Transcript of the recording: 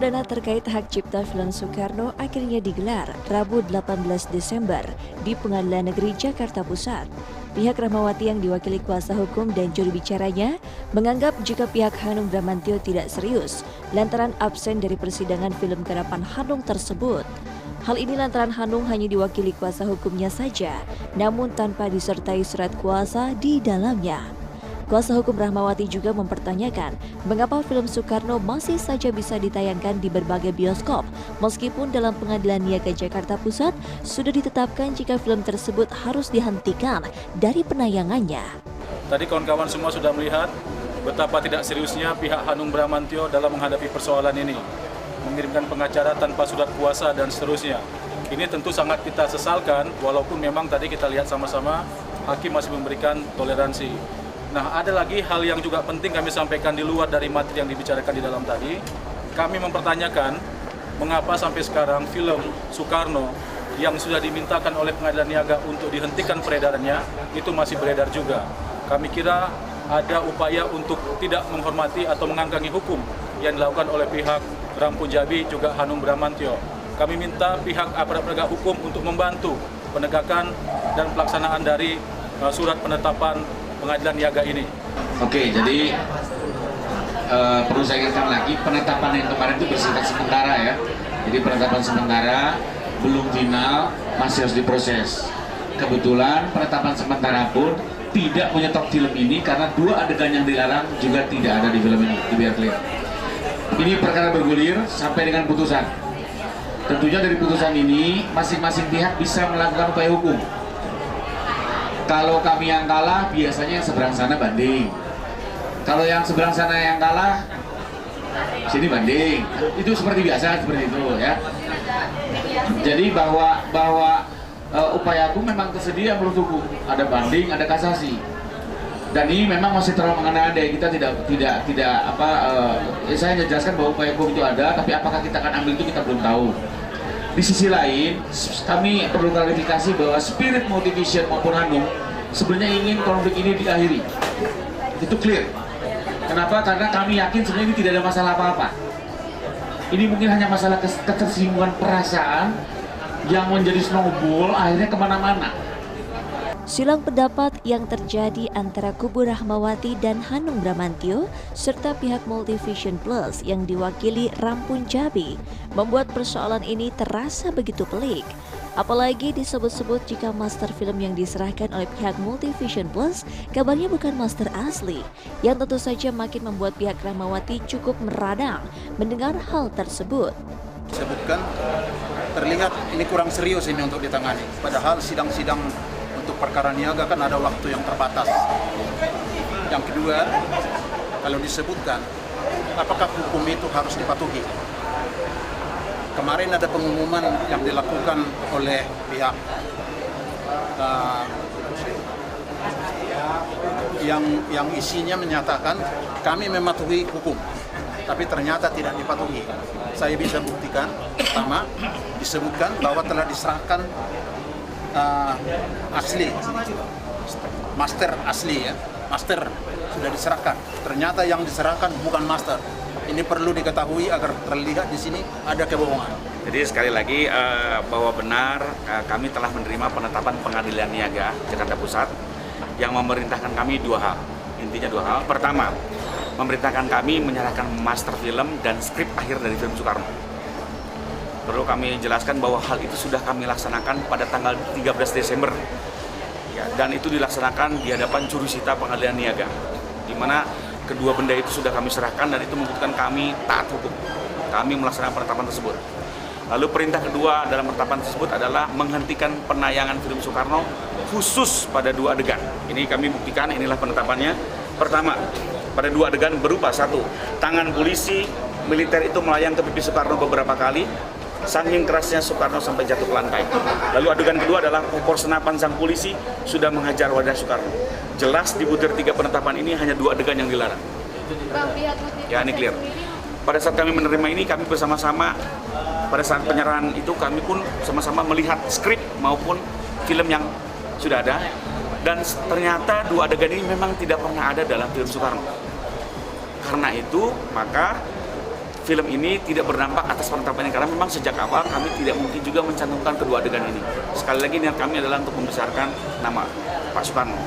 perdana terkait hak cipta film Soekarno akhirnya digelar Rabu 18 Desember di Pengadilan Negeri Jakarta Pusat. Pihak Rahmawati yang diwakili kuasa hukum dan juru bicaranya menganggap jika pihak Hanung Bramantyo tidak serius lantaran absen dari persidangan film garapan Hanung tersebut. Hal ini lantaran Hanung hanya diwakili kuasa hukumnya saja, namun tanpa disertai surat kuasa di dalamnya. Kuasa hukum Rahmawati juga mempertanyakan mengapa film Soekarno masih saja bisa ditayangkan di berbagai bioskop meskipun dalam Pengadilan Niaga Jakarta Pusat sudah ditetapkan jika film tersebut harus dihentikan dari penayangannya. Tadi kawan-kawan semua sudah melihat betapa tidak seriusnya pihak Hanung Bramantyo dalam menghadapi persoalan ini. Mengirimkan pengacara tanpa surat kuasa dan seterusnya. Ini tentu sangat kita sesalkan walaupun memang tadi kita lihat sama-sama hakim masih memberikan toleransi. Nah, ada lagi hal yang juga penting kami sampaikan di luar dari materi yang dibicarakan di dalam tadi. Kami mempertanyakan mengapa sampai sekarang film Soekarno yang sudah dimintakan oleh Pengadilan Niaga untuk dihentikan peredarannya itu masih beredar juga. Kami kira ada upaya untuk tidak menghormati atau mengangkangi hukum yang dilakukan oleh pihak Rampun Jabi juga Hanung Bramantyo. Kami minta pihak aparat penegak hukum untuk membantu penegakan dan pelaksanaan dari surat penetapan Pengadilan Niaga ini. Oke, jadi perlu saya ingatkan lagi, penetapan yang kemarin itu bersifat sementara ya. Jadi penetapan sementara, belum final, masih harus diproses. Kebetulan penetapan sementara pun tidak menyetop film ini karena 2 adegan yang dilarang juga tidak ada di film ini, biar clear. Ini perkara bergulir sampai dengan putusan. Tentunya dari putusan ini, masing-masing pihak bisa melakukan upaya hukum. Kalau kami yang kalah, biasanya yang seberang sana banding. Kalau yang seberang sana yang kalah, sini banding. Itu seperti biasa, seperti itu ya. Jadi bahwa upaya hukum memang tersedia menurut hukum. Ada banding, ada kasasi. Dan ini memang masih terlalu mengandai. Kita saya jelaskan bahwa upaya hukum itu ada, tapi apakah kita akan ambil itu kita belum tahu. Di sisi lain, kami perlu klarifikasi bahwa spirit motivation maupun Hanung sebenarnya ingin konflik ini diakhiri. Itu clear. Kenapa? Karena kami yakin sebenarnya ini tidak ada masalah apa-apa. Ini mungkin hanya masalah ketersinggungan perasaan yang menjadi snowball akhirnya kemana-mana. Silang pendapat yang terjadi antara kubu Rahmawati dan Hanung Bramantyo serta pihak Multivision Plus yang diwakili Rampun Jabi membuat persoalan ini terasa begitu pelik. Apalagi disebut-sebut jika master film yang diserahkan oleh pihak Multivision Plus kabarnya bukan master asli, yang tentu saja makin membuat pihak Rahmawati cukup meradang mendengar hal tersebut. Disebutkan terlihat ini kurang serius ini untuk ditangani, padahal sidang-sidang untuk perkara niaga kan ada waktu yang terbatas. Yang kedua, kalau disebutkan, apakah hukum itu harus dipatuhi? Kemarin ada pengumuman yang dilakukan oleh pihak yang isinya menyatakan kami mematuhi hukum, tapi ternyata tidak dipatuhi. Saya bisa buktikan, pertama disebutkan bahwa telah diserahkan asli, master asli ya, master sudah diserahkan. Ternyata yang diserahkan bukan master. Ini perlu diketahui agar terlihat di sini ada kebohongan. Jadi sekali lagi bahwa benar kami telah menerima penetapan Pengadilan Niaga Jakarta Pusat yang memerintahkan kami 2 hal. Intinya 2 hal. Pertama, memerintahkan kami menyerahkan master film dan skrip akhir dari film Soekarno. Perlu kami jelaskan bahwa hal itu sudah kami laksanakan pada tanggal 13 Desember. Ya, dan itu dilaksanakan di hadapan jurusita Pengadilan Niaga, di mana kedua benda itu sudah kami serahkan dan itu membuktikan kami taat hukum. Kami melaksanakan penetapan tersebut. Lalu perintah kedua dalam penetapan tersebut adalah menghentikan penayangan film Soekarno khusus pada 2 adegan. Ini kami buktikan, inilah penetapannya. Pertama, pada 2 adegan berupa 1, tangan polisi militer itu melayang ke pipi Soekarno beberapa kali. Saking kerasnya Soekarno sampai jatuh ke lantai. Lalu adegan kedua adalah kompor senapan sang polisi sudah menghajar wajah Soekarno. Jelas di butir 3 penetapan ini hanya 2 adegan yang dilarang. Ya, ini clear. Pada saat kami menerima ini, kami bersama-sama pada saat penyerahan itu kami pun sama-sama melihat skrip maupun film yang sudah ada. Dan ternyata 2 adegan ini memang tidak pernah ada dalam film Soekarno. Karena itu, maka film ini tidak berdampak atas penetapan ini, karena memang sejak awal kami tidak mungkin juga mencantumkan kedua adegan ini. Sekali lagi niat kami adalah untuk membesarkan nama Pak Soekarno.